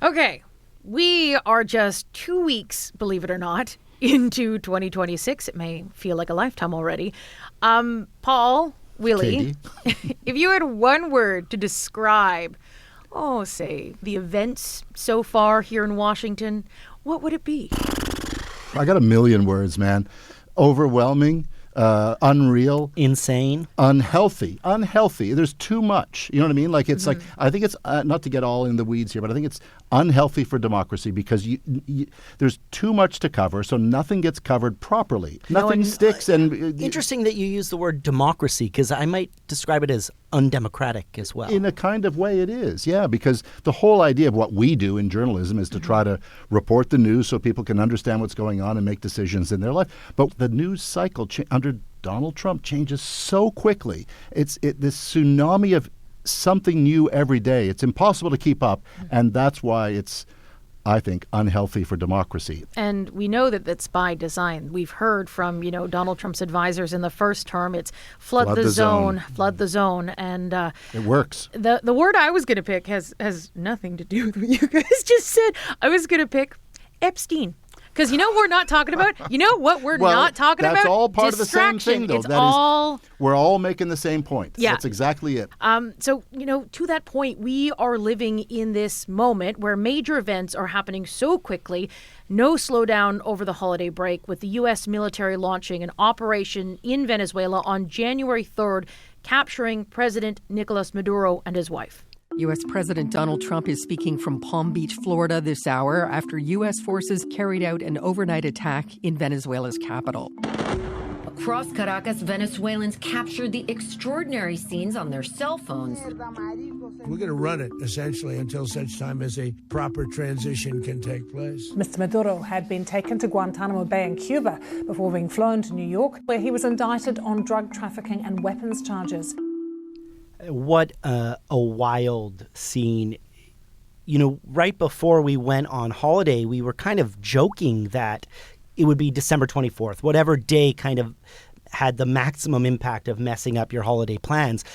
Okay, we are just 2 weeks, believe it or not, into 2026. It may feel like a lifetime already. Paul, Willy, if you had one word to describe, say, the events so far here in Washington, what would it be? I got a million words, man. Overwhelming. Unreal, insane, unhealthy. There's too much. You know what I mean? Like it's like I think it's not to get all in the weeds here, but I think it's unhealthy for democracy because there's too much to cover, so nothing gets covered properly. Nothing sticks. And interesting that you use the word democracy because I might describe it as undemocratic as well. In a kind of way, it is, yeah, because the whole idea of what we do in journalism is to try to report the news so people can understand what's going on and make decisions in their life. But the news cycle under Donald Trump changes so quickly. It's this tsunami of something new every day. It's impossible to keep up, and that's why it's, I think, unhealthy for democracy. And we know that that's by design. We've heard from, Donald Trump's advisors in the first term, it's flood the zone. And it works. The word I was going to pick has nothing to do with what you guys just said. I was going to pick Epstein. Because you know what we're not talking about? You know what we're not talking about? That's all part of the same thing, though. We're all making the same point. Yeah. That's exactly it. So, to that point, we are living in this moment where major events are happening so quickly. No slowdown over the holiday break, with the U.S. military launching an operation in Venezuela on January 3rd, capturing President Nicolás Maduro and his wife. U.S. President Donald Trump is speaking from Palm Beach, Florida this hour after U.S. forces carried out an overnight attack in Venezuela's capital. Across Caracas, Venezuelans captured the extraordinary scenes on their cell phones. We're going to run it, essentially, until such time as a proper transition can take place. Mr. Maduro had been taken to Guantanamo Bay in Cuba before being flown to New York, where he was indicted on drug trafficking and weapons charges. What a wild scene. Right before we went on holiday, we were kind of joking that it would be December 24th, whatever day kind of had the maximum impact of messing up your holiday plans.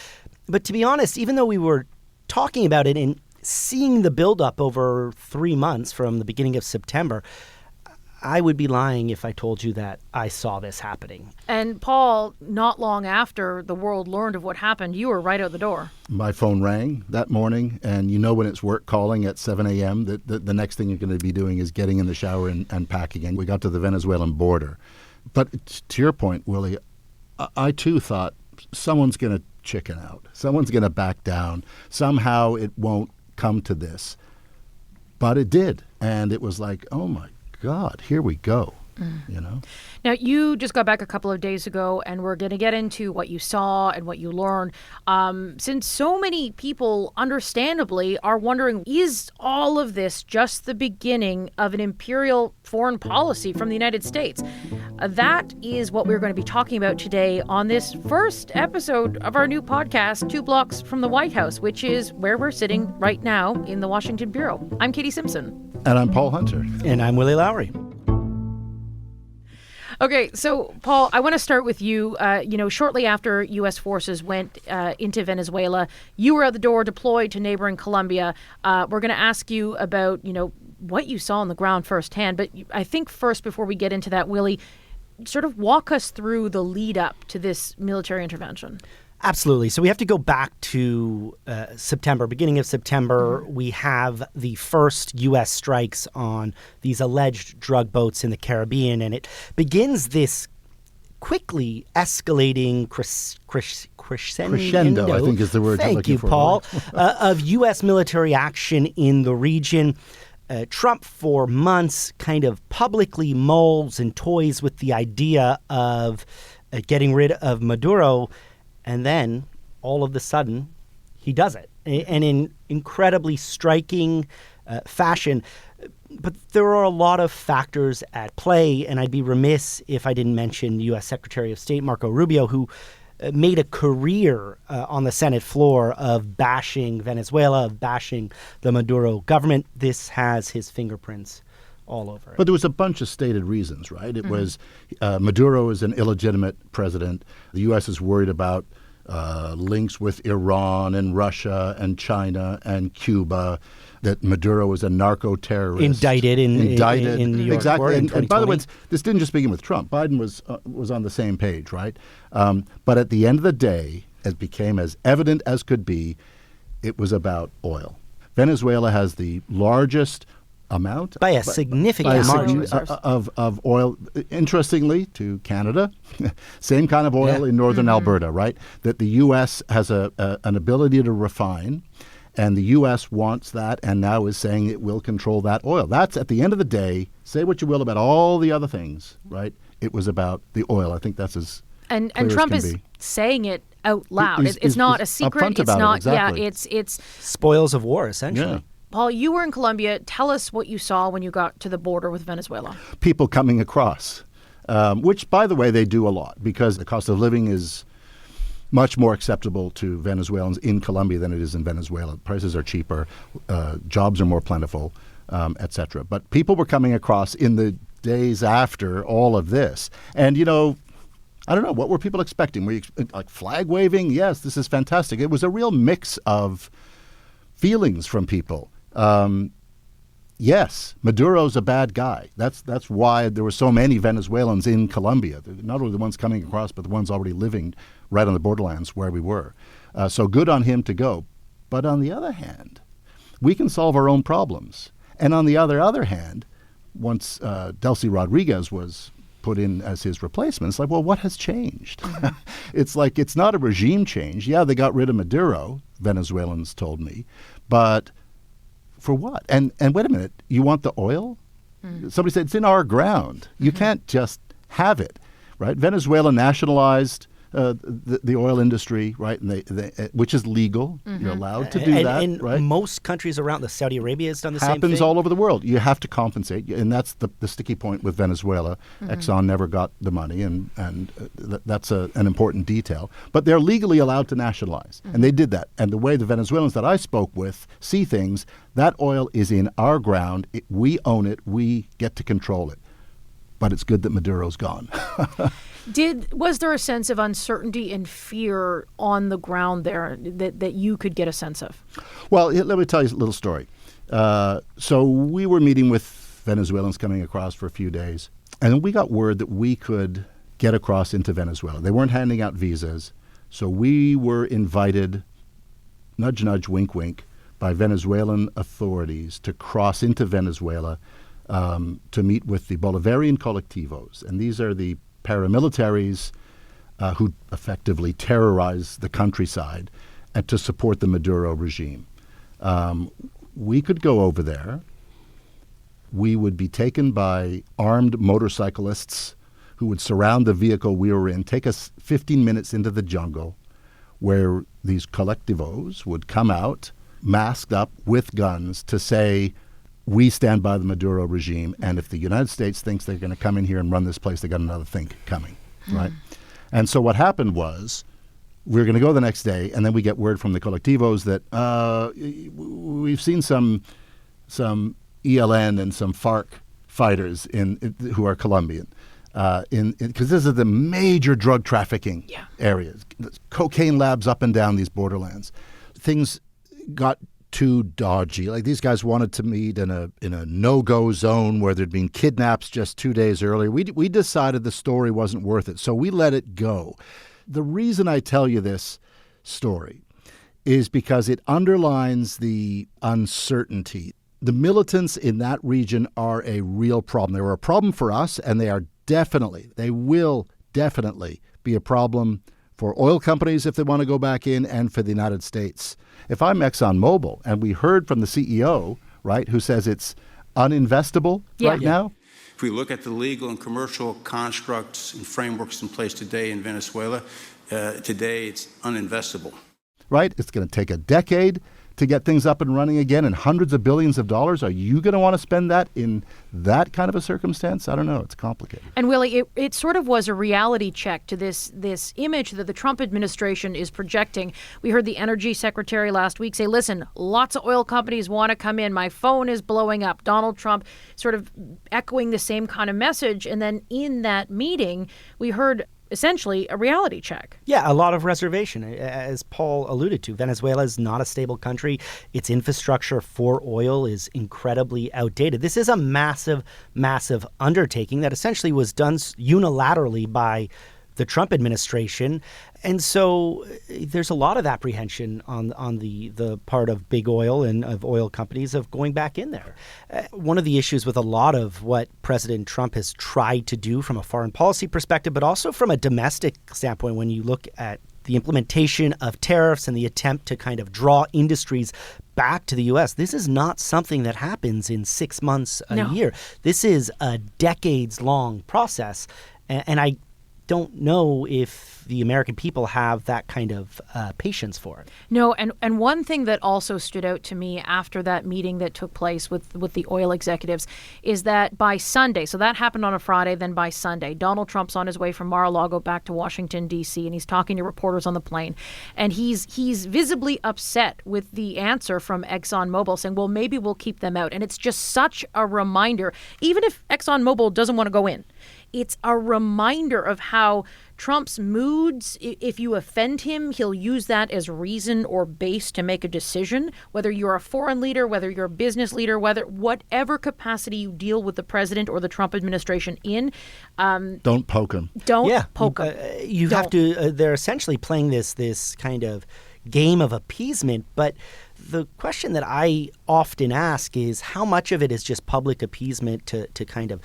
But to be honest, even though we were talking about it and seeing the buildup over 3 months from the beginning of September, I would be lying if I told you that I saw this happening. And Paul, not long after the world learned of what happened, you were right out the door. My phone rang that morning, and when it's work calling at 7 a.m., the next thing you're going to be doing is getting in the shower and packing. And we got to the Venezuelan border. But to your point, Willie, I too thought someone's going to chicken out. Someone's going to back down. Somehow it won't come to this. But it did. And it was like, oh my God, here we go. Now, you just got back a couple of days ago, and we're going to get into what you saw and what you learned. Since so many people, understandably, are wondering, is all of this just the beginning of an imperial foreign policy from the United States? That is what we're going to be talking about today on this first episode of our new podcast, 2 Blocks from the White House, which is where we're sitting right now in the Washington Bureau. I'm Katie Simpson. And I'm Paul Hunter. And I'm Willy Lowry. Okay, so, Paul, I want to start with you. Shortly after U.S. forces went into Venezuela, you were at the door, deployed to neighboring Colombia. We're going to ask you about, what you saw on the ground firsthand. But I think first, before we get into that, Willy, sort of walk us through the lead up to this military intervention. Absolutely. So we have to go back to September, beginning of September. We have the first U.S. strikes on these alleged drug boats in the Caribbean, and it begins this quickly escalating crescendo, I think is the word you're looking for. Thank you, Paul, of U.S. military action in the region. Trump, for months, kind of publicly mulls and toys with the idea of getting rid of Maduro. And then, all of a sudden, he does it, and in incredibly striking fashion. But there are a lot of factors at play, and I'd be remiss if I didn't mention U.S. Secretary of State Marco Rubio, who made a career on the Senate floor of bashing Venezuela, of bashing the Maduro government. This has his fingerprints all over it. But there was a bunch of stated reasons, right? It was Maduro is an illegitimate president. The U.S. is worried about links with Iran and Russia and China and Cuba. that Maduro was a narco-terrorist. Indicted in New York exactly. Court in And by the way, 2020. this didn't just begin with Trump. Biden was on the same page, right? But at the end of the day, it became as evident as could be, it was about oil. Venezuela has the largest amount By a significant margin. of oil. Interestingly, to Canada, same kind of oil in northern Alberta, right? That the U.S. has an ability to refine, and the U.S. wants that, and now is saying it will control that oil. That's, at the end of the day, say what you will about all the other things, right? It was about the oil. I think that's as And clear as Trump can is be. saying it out loud. He's- It's not a he's secret. upfront It's about it, not. exactly. Yeah. It's. Spoils of war, essentially. Yeah. Paul, you were in Colombia. Tell us what you saw when you got to the border with Venezuela. People coming across, which, by the way, they do a lot because the cost of living is much more acceptable to Venezuelans in Colombia than it is in Venezuela. Prices are cheaper, jobs are more plentiful, et cetera. But people were coming across in the days after all of this. And, I don't know, what were people expecting? Were you like flag waving? Yes, this is fantastic. It was a real mix of feelings from people. Yes, Maduro's a bad guy. That's why there were so many Venezuelans in Colombia. Not only the ones coming across, but the ones already living right on the borderlands where we were. So good on him to go. But on the other hand, we can solve our own problems. And on the other hand, once Delcy Rodriguez was put in as his replacement, it's like, well, what has changed? It's like, it's not a regime change. Yeah, they got rid of Maduro, Venezuelans told me, but for what? And wait a minute, you want the oil? Somebody said, it's in our ground. You can't just have it, right? Venezuela nationalized the oil industry, right? And they which is legal. You're allowed to do that, and right? most countries around the Saudi Arabia has done the same thing. Happens all over the world. You have to compensate, and that's the sticky point with Venezuela. Exxon never got the money, and that's an important detail. But they're legally allowed to nationalize, and they did that. And the way the Venezuelans that I spoke with see things, that oil is in our ground. We own it. We get to control it. But it's good that Maduro's gone. Was there a sense of uncertainty and fear on the ground there that you could get a sense of? Well, let me tell you a little story. So we were meeting with Venezuelans coming across for a few days, and we got word that we could get across into Venezuela. They weren't handing out visas, so we were invited, nudge, nudge, wink, wink, by Venezuelan authorities to cross into Venezuela to meet with the Bolivarian colectivos. And these are the paramilitaries who effectively terrorize the countryside and to support the Maduro regime. We could go over there. We would be taken by armed motorcyclists who would surround the vehicle we were in, take us 15 minutes into the jungle where these collectivos would come out masked up with guns to say, we stand by the Maduro regime, and if the United States thinks they're going to come in here and run this place, they got another thing coming, right? And so what happened was, we were going to go the next day, and then we get word from the collectivos that we've seen some ELN and some FARC fighters who are Colombian, because this is the major drug trafficking areas, cocaine labs up and down these borderlands. Things got too dodgy. Like, these guys wanted to meet in a no-go zone where there'd been kidnaps just 2 days earlier. We decided the story wasn't worth it, so we let it go. The reason I tell you this story is because it underlines the uncertainty. The militants in that region are a real problem. They were a problem for us, and they will definitely be a problem for oil companies if they want to go back in, and for the United States. If I'm ExxonMobil, and we heard from the CEO, right, who says it's uninvestable right now. If we look at the legal and commercial constructs and frameworks in place today in Venezuela, today it's uninvestable. Right? It's going to take a decade to get things up and running again, and hundreds of billions of dollars. Are you going to want to spend that in that kind of a circumstance? I don't know. It's complicated. And Willy, it sort of was a reality check to this image that the Trump administration is projecting. We heard the energy secretary last week say, listen, lots of oil companies want to come in. My phone is blowing up. Donald Trump sort of echoing the same kind of message. And then in that meeting, we heard essentially a reality check. Yeah, a lot of reservation. As Paul alluded to, Venezuela is not a stable country. Its infrastructure for oil is incredibly outdated. This is a massive, massive undertaking that essentially was done unilaterally by the Trump administration. And so there's a lot of apprehension on the part of big oil and of oil companies of going back in there. One of the issues with a lot of what President Trump has tried to do from a foreign policy perspective, but also from a domestic standpoint, when you look at the implementation of tariffs and the attempt to kind of draw industries back to the U.S., this is not something that happens in 6 months, a year. This is a decades-long process. And I don't know if the American people have that kind of patience for it. No, and one thing that also stood out to me after that meeting that took place with the oil executives is that by Sunday, so that happened on a Friday, then by Sunday, Donald Trump's on his way from Mar-a-Lago back to Washington, D.C., and he's talking to reporters on the plane. And he's visibly upset with the answer from ExxonMobil saying, well, maybe we'll keep them out. And it's just such a reminder, even if ExxonMobil doesn't want to go in, it's a reminder of how Trump's moods, if you offend him, he'll use that as reason or base to make a decision, whether you're a foreign leader, whether you're a business leader, whatever capacity you deal with the president or the Trump administration in. Don't poke him. Don't poke him. You have to, they're essentially playing this kind of game of appeasement, but the question that I often ask is how much of it is just public appeasement to kind of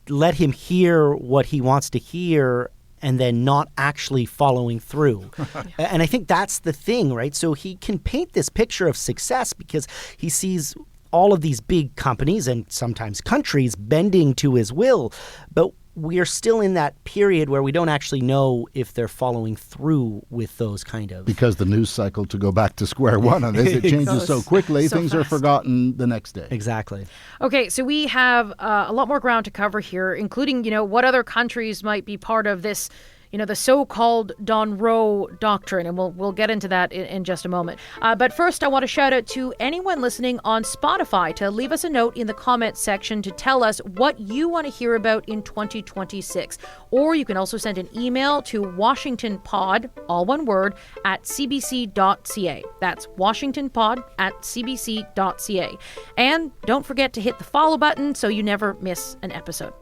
let him hear what he wants to hear and then not actually following through. And I think that's the thing, right? So he can paint this picture of success because he sees all of these big companies and sometimes countries bending to his will. But we are still in that period where we don't actually know if they're following through with those kind of... Because the news cycle, to go back to square one on this, it changes so quickly, things fast. Are forgotten the next day. Exactly. Okay, so we have a lot more ground to cover here, including, what other countries might be part of this, the so-called Don Roe doctrine, and we'll get into that in just a moment. But first, I want to shout out to anyone listening on Spotify to leave us a note in the comments section to tell us what you want to hear about in 2026. Or you can also send an email to WashingtonPod, all one word, at CBC.ca. That's WashingtonPod at CBC.ca. And don't forget to hit the follow button so you never miss an episode.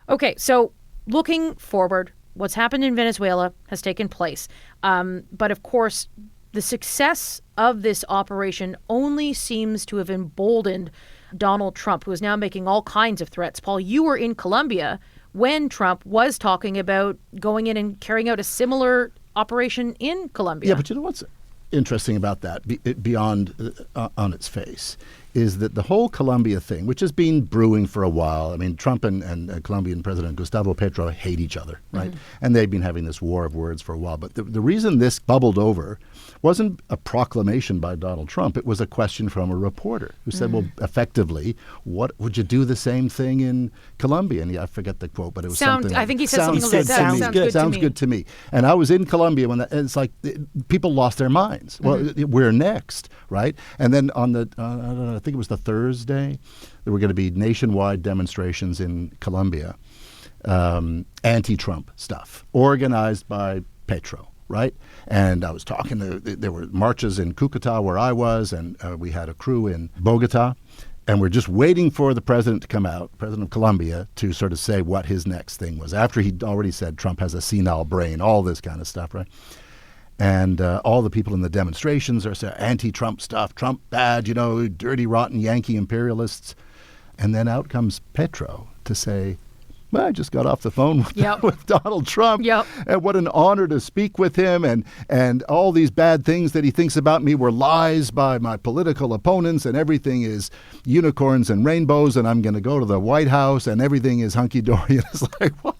Okay, so looking forward, what's happened in Venezuela has taken place. But of course, the success of this operation only seems to have emboldened Donald Trump, who is now making all kinds of threats. Paul, you were in Colombia when Trump was talking about going in and carrying out a similar operation in Colombia. Yeah, but you know what's interesting about that, beyond on its face, is that the whole Colombia thing, which has been brewing for a while. I mean, Trump and Colombian President Gustavo Petro hate each other, right? Mm-hmm. And they've been having this war of words for a while. But the reason this bubbled over wasn't a proclamation by Donald Trump. It was a question from a reporter who said, well, effectively, what would you do the same thing in Colombia? And I forget the quote, but it was something. I think he said something like that. Sounds good to me. And I was in Colombia when and it's like people lost their minds. Well, we're next, right? And then on the, I don't know, I think it was the Thursday, there were going to be nationwide demonstrations in Colombia, anti-Trump stuff, organized by Petro, right? And I was talking there were marches in Cucuta where I was, and we had a crew in Bogota, and we're just waiting for the president to come out, president of Colombia, to sort of say what his next thing was, after he'd already said Trump has a senile brain, all this kind of stuff, right? And all the people in the demonstrations are saying anti-Trump stuff, Trump bad, dirty, rotten Yankee imperialists. And then out comes Petro to say, well, I just got off the phone with Donald Trump. Yep. And what an honor to speak with him. And all these bad things that he thinks about me were lies by my political opponents, and everything is unicorns and rainbows, and I'm going to go to the White House, and everything is hunky-dory. And it's like, what?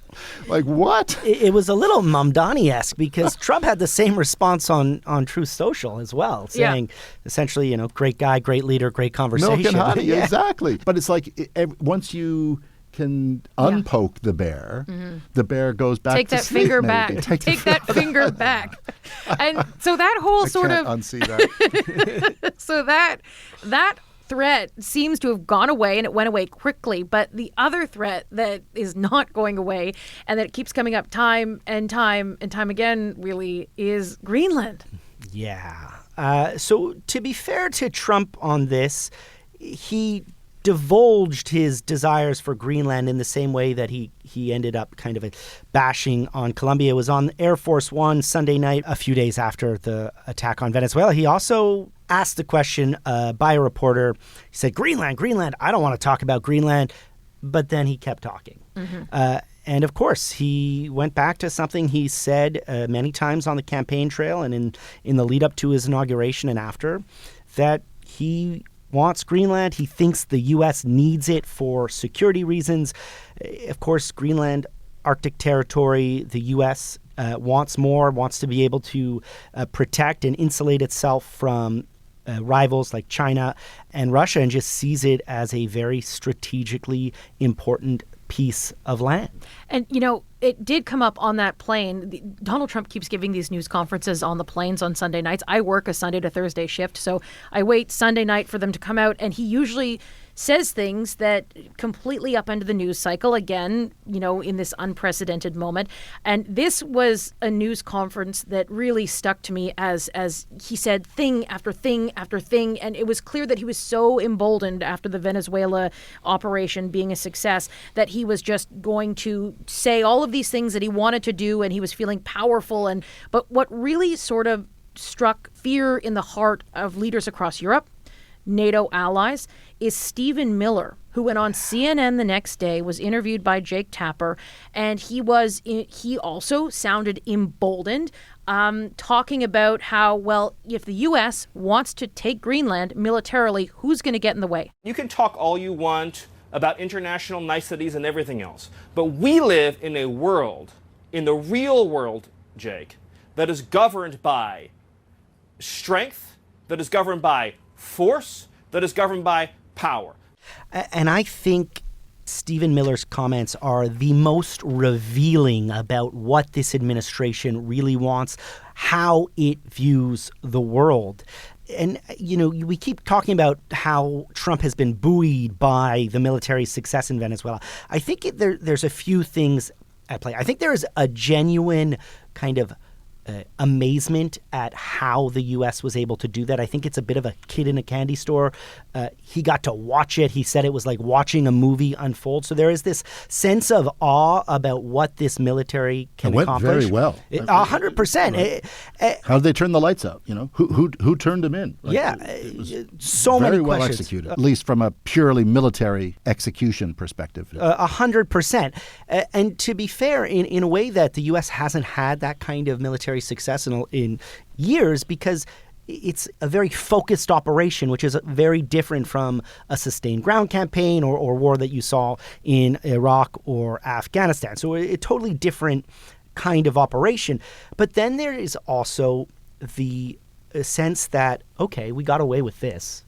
Like what? It was a little Mamdani-esque because Trump had the same response on Truth Social as well, saying essentially, great guy, great leader, great conversation. Milk and honey, exactly. But it's like once you can unpoke the bear, the bear goes back Take to that sleep, finger maybe. back. Take that finger back. And so that whole I can't unsee that. So that threat seems to have gone away, and it went away quickly. But the other threat that is not going away and that keeps coming up time and time again really is Greenland. Yeah. So to be fair to Trump on this, he divulged his desires for Greenland in the same way that he ended up kind of bashing on Colombia. It was on Air Force One Sunday night, a few days after the attack on Venezuela. He also asked the question by a reporter. He said, Greenland, I don't want to talk about Greenland. But then he kept talking. Mm-hmm. And of course, he went back to something he said many times on the campaign trail and in the lead up to his inauguration and after, that he wants Greenland. He thinks the U.S. needs it for security reasons. Of course, Greenland, Arctic territory, the U.S. wants to be able to protect and insulate itself from rivals like China and Russia, and just sees it as a very strategically important piece of land. And, it did come up on that plane. Donald Trump keeps giving these news conferences on the planes on Sunday nights. I work a Sunday to Thursday shift, so I wait Sunday night for them to come out, and he usually says things that completely upend the news cycle again, in this unprecedented moment. And this was a news conference that really stuck to me as he said thing after thing after thing. And it was clear that he was so emboldened after the Venezuela operation being a success that he was just going to say all of these things that he wanted to do, and he was feeling powerful. But what really sort of struck fear in the heart of leaders across Europe, NATO allies, is Stephen Miller, who went on CNN the next day, was interviewed by Jake Tapper, and he also sounded emboldened, talking about how, well, if the U.S. wants to take Greenland militarily, who's going to get in the way? You can talk all you want about international niceties and everything else, but we live in a world, in the real world, Jake, that is governed by strength, that is governed by force, that is governed by power. And I think Stephen Miller's comments are the most revealing about what this administration really wants, how it views the world. And, we keep talking about how Trump has been buoyed by the military success in Venezuela. I think there's a few things at play. I think there is a genuine kind of amazement at how the U.S. was able to do that. I think it's a bit of a kid in a candy store. He got to watch it. He said it was like watching a movie unfold. So there is this sense of awe about what this military can accomplish. It went very well. 100%. Right. How did they turn the lights out? Who turned them in? Right? Yeah, it was so many very well questions. executed, at least from a purely military execution perspective. 100%. And to be fair, in a way that the U.S. hasn't had that kind of military success in years, because it's a very focused operation, which is very different from a sustained ground campaign or war that you saw in Iraq or Afghanistan. So a totally different kind of operation. But then there is also the sense that, okay, we got away with this.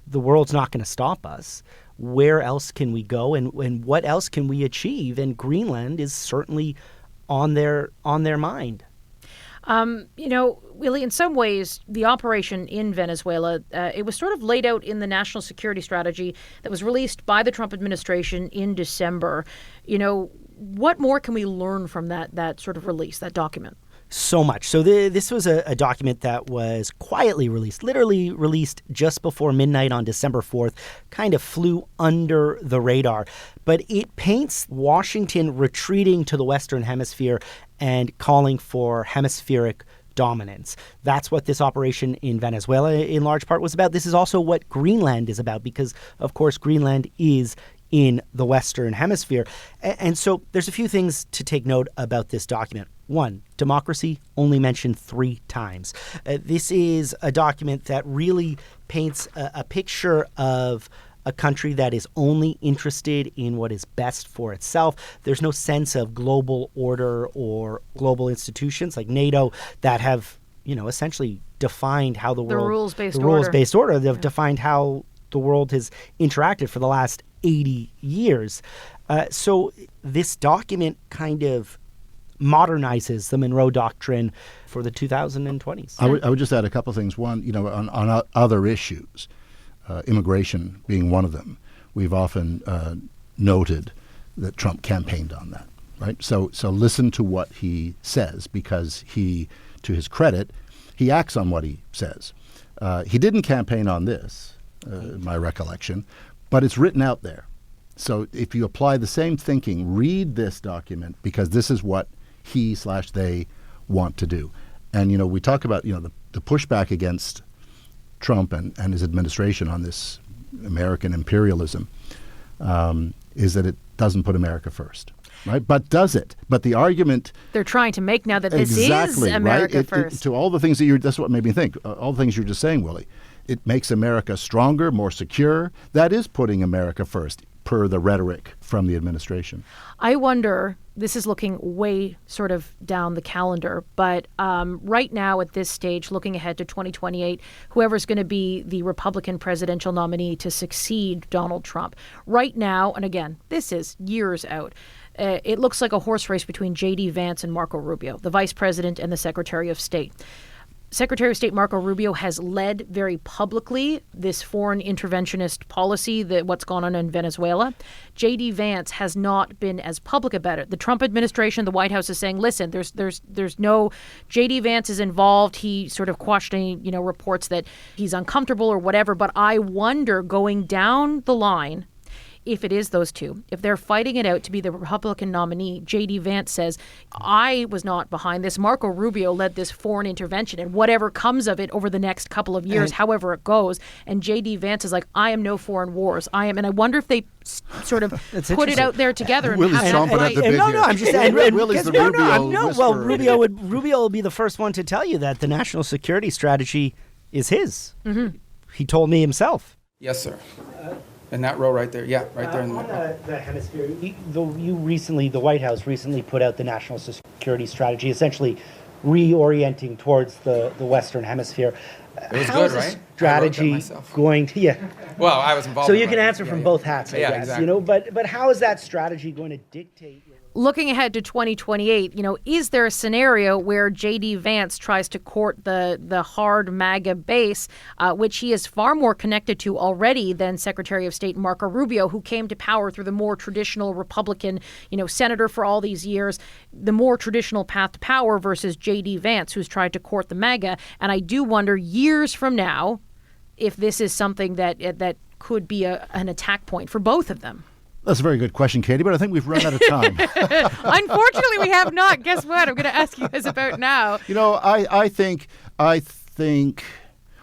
The world's not going to stop us. Where else can we go, and what else can we achieve? And Greenland is certainly on their mind. Willy, in some ways, the operation in Venezuela, it was sort of laid out in the national security strategy that was released by the Trump administration in December. What more can we learn from that sort of release, that document? So much. So this was a document that was quietly released, literally released just before midnight on December 4th, kind of flew under the radar. But it paints Washington retreating to the Western Hemisphere and calling for hemispheric dominance. That's what this operation in Venezuela in large part was about. This is also what Greenland is about because, of course, Greenland is in the Western Hemisphere. And so there's a few things to take note about this document. One, democracy only mentioned 3 times. This is a document that really paints a picture of a country that is only interested in what is best for itself. There's no sense of global order or global institutions like NATO that have, essentially defined how the world... The rules-based order. They've defined how the world has interacted for the last 80 years. So this document kind of modernizes the Monroe Doctrine for the 2020s. I would just add a couple of things. One, on other issues, immigration being one of them, we've often noted that Trump campaigned on that, right? So listen to what he says, because he, to his credit, he acts on what he says. He didn't campaign on this, my recollection, but it's written out there. So if you apply the same thinking, read this document, because this is what he/they want to do. And, we talk about, the pushback against Trump and his administration on this American imperialism is that it doesn't put America first. Right, but does it? But the argument they're trying to make now that this is America right? first. To all the things that's what made me think. All the things you're just saying, Willie. It makes America stronger, more secure. That is putting America first, per the rhetoric from the administration. I wonder, this is looking way sort of down the calendar, but right now at this stage, looking ahead to 2028, whoever's going to be the Republican presidential nominee to succeed Donald Trump, right now, and again, this is years out, it looks like a horse race between J.D. Vance and Marco Rubio, the vice president and the Secretary of State. Secretary of State Marco Rubio has led very publicly this foreign interventionist policy, that what's gone on in Venezuela. J.D. Vance has not been as public about it. The Trump administration, the White House is saying, listen, there's no J.D. Vance is involved. He sort of quashed any, reports that he's uncomfortable or whatever. But I wonder, going down the line, if it is those two, if they're fighting it out to be the Republican nominee, J.D. Vance says, I was not behind this. Marco Rubio led this foreign intervention, and whatever comes of it over the next couple of years, however it goes. And J.D. Vance is like, I am no foreign wars. And I wonder if they sort of put it out there together. And Willie's chomping at the bit No, here. I'm just saying. Willie's the Rubio whisperer. Well, Rubio will be the first one to tell you that the national security strategy is his. Mm-hmm. He told me himself. Yes, sir. In that row right there. Yeah, right there in the middle. On the hemisphere, the White House recently put out the national security strategy, essentially reorienting towards the Western Hemisphere. It was How good, is right? Strategy going to, Well, I was involved. So you can answer from both hats, I guess. Exactly. But how is that strategy going to dictate? Looking ahead to 2028, is there a scenario where J.D. Vance tries to court the hard MAGA base, which he is far more connected to already than Secretary of State Marco Rubio, who came to power through the more traditional Republican, senator for all these years, the more traditional path to power versus J.D. Vance, who's tried to court the MAGA. And I do wonder, years from now, if this is something that could be an attack point for both of them. That's a very good question, Katie, but I think we've run out of time. Unfortunately, we have not. Guess what? I'm going to ask you guys about now. I think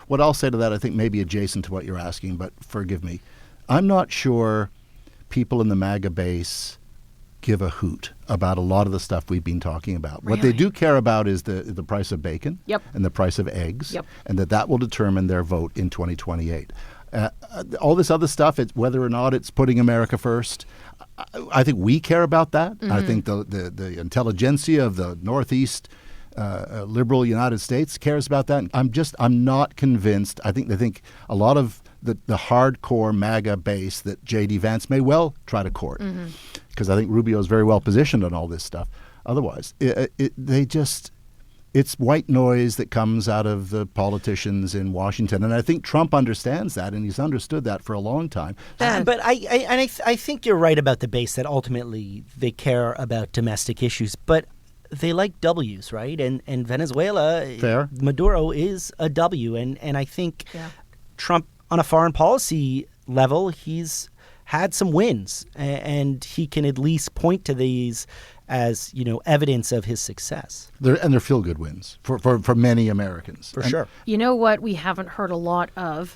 what I'll say to that, I think maybe adjacent to what you're asking, but forgive me. I'm not sure people in the MAGA base give a hoot about a lot of the stuff we've been talking about. Really? What they do care about is the price of bacon and the price of eggs, and that will determine their vote in 2028. All this other stuff, whether or not it's putting America first, I think we care about that. Mm-hmm. I think the intelligentsia of the Northeast liberal United States cares about that. I'm not convinced. I think they think a lot of the hardcore MAGA base that J.D. Vance may well try to court, because I think Rubio is very well positioned on all this stuff. Otherwise, it's white noise that comes out of the politicians in Washington. And I think Trump understands that, and he's understood that for a long time. But I think you're right about the base, that ultimately they care about domestic issues. But they like W's, right? And Venezuela, fair. Maduro is a W. And I think Trump, on a foreign policy level, he's had some wins. And he can at least point to these as, evidence of his success. They're feel-good wins for many Americans. For sure. You know what we haven't heard a lot of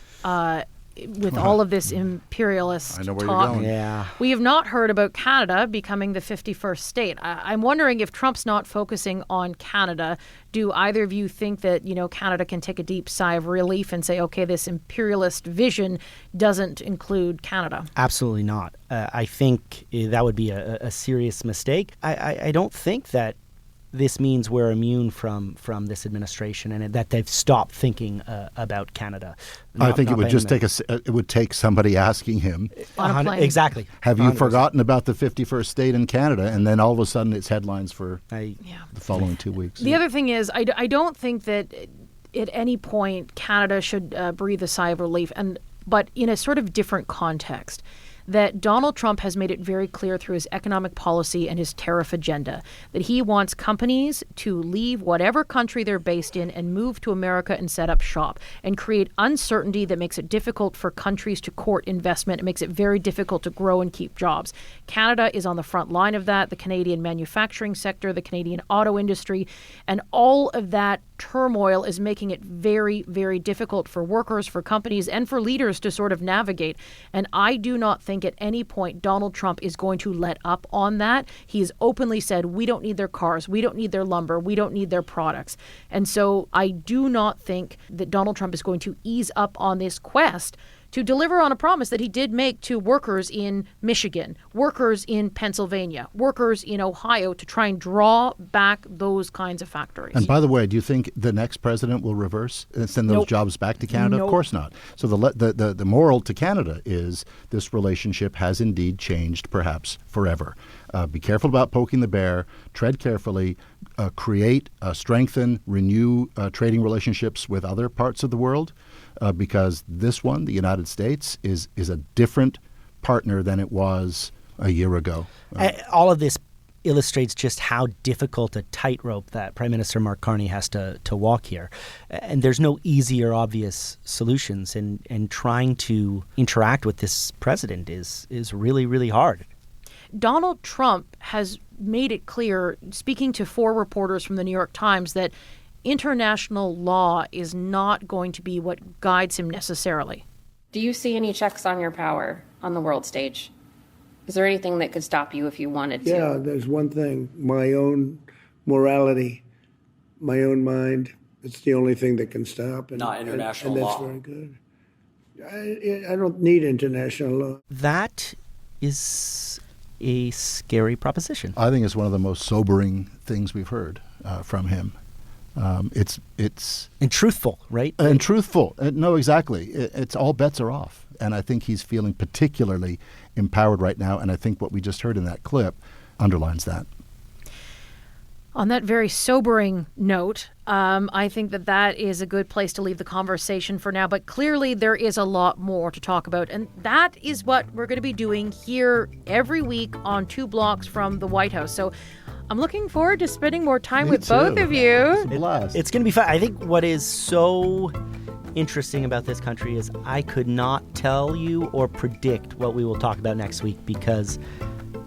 with all of this imperialist I know where talk? you're going. Yeah. We have not heard about Canada becoming the 51st state. I'm wondering, if Trump's not focusing on Canada, do either of you think that, Canada can take a deep sigh of relief and say, okay, this imperialist vision doesn't include Canada? Absolutely not. I think that would be a serious mistake. I don't think that this means we're immune from this administration, and that they've stopped thinking about Canada. I think it would just take somebody asking him on a plane. Exactly. Have you forgotten about the 51st state in Canada? And then all of a sudden it's headlines for the following 2 weeks. The other thing is, I don't think that at any point Canada should breathe a sigh of relief. And but in a sort of different context. That Donald Trump has made it very clear through his economic policy and his tariff agenda that he wants companies to leave whatever country they're based in and move to America and set up shop and create uncertainty that makes it difficult for countries to court investment. It makes it very difficult to grow and keep jobs. Canada is on the front line of that, the Canadian manufacturing sector, the Canadian auto industry, and all of that turmoil is making it very, very difficult for workers, for companies, and for leaders to sort of navigate. And I do not think at any point Donald Trump is going to let up on that. He has openly said, we don't need their cars, we don't need their lumber, we don't need their products. And so I do not think that Donald Trump is going to ease up on this quest to deliver on a promise that he did make to workers in Michigan, workers in Pennsylvania, workers in Ohio, to try and draw back those kinds of factories. And by the way, do you think the next president will reverse and send those jobs back to Canada? Of course not. So the moral to Canada is this relationship has indeed changed, perhaps forever. Be careful about poking the bear. Tread carefully. Create, strengthen, renew trading relationships with other parts of the world. Because this one, the United States, is a different partner than it was a year ago. All of this illustrates just how difficult a tightrope that Prime Minister Mark Carney has to walk here. And there's no easy or obvious solutions. And trying to interact with this president is really, really hard. Donald Trump has made it clear, speaking to 4 reporters from the New York Times, that international law is not going to be what guides him necessarily. Do you see any checks on your power on the world stage? Is there anything that could stop you if you wanted to? Yeah, there's one thing, my own morality, my own mind. It's the only thing that can stop. Not international law. And that's very good. I don't need international law. That is a scary proposition. I think it's one of the most sobering things we've heard from him. It's and truthful, right? And truthful. No, exactly. It's all bets are off. And I think he's feeling particularly empowered right now. And I think what we just heard in that clip underlines that. On that very sobering note, I think that is a good place to leave the conversation for now. But clearly there is a lot more to talk about. And that is what we're going to be doing here every week on 2 blocks from the White House. So I'm looking forward to spending more time with both of you. It's a blast. It's going to be fun. I think what is so interesting about this country is I could not tell you or predict what we will talk about next week because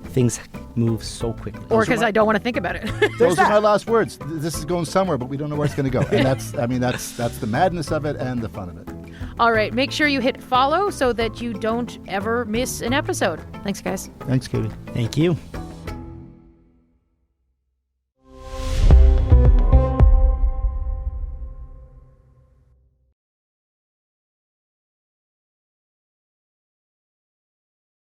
things move so quickly. Or because I don't want to think about it. Those are my last words. This is going somewhere, but we don't know where it's going to go. And that's the madness of it and the fun of it. All right. Make sure you hit follow so that you don't ever miss an episode. Thanks, guys. Thanks, Katie. Thank you.